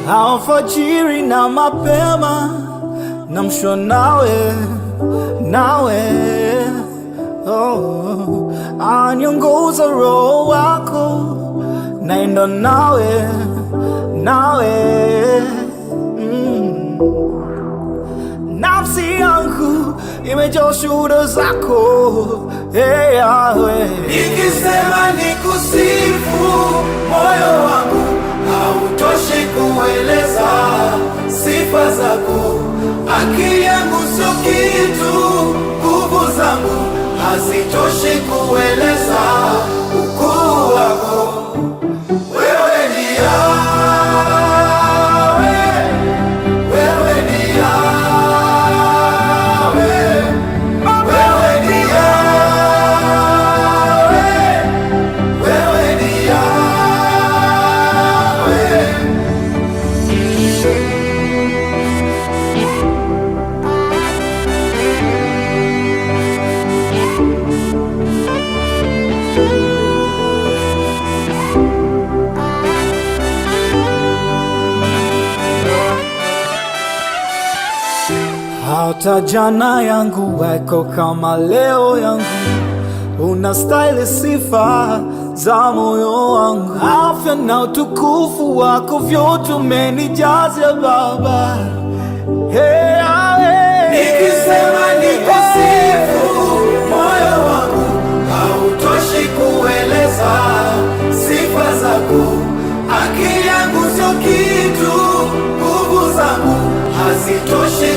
alfajiri na mapema, namshwa nawe, aniongoza Roho wako, naenda nawe, Nafsi yangu imejaa shuhuda zako, Yahweh. Nikisema nikusifu, moyo wangu hautoshi kueleza sifa zako. Akili yangu sio kitu, nguvu zangu hazitoshi kueleza ukuu wako. Wewe ni Yahweh, wewe ni Yahweh, wewe ni Yahweh, wewe ni Yahweh. Hata jana yangu haiko kama leo yangu, unastahili sifa za moyo wangu. Afya na utukufu wako vyote umenijaza Baba. Nikisema nikusifu, moyo wangu hautoshi kueleza sifa zako. Akili yangu sio kitu, nguvu zangu hazitoshi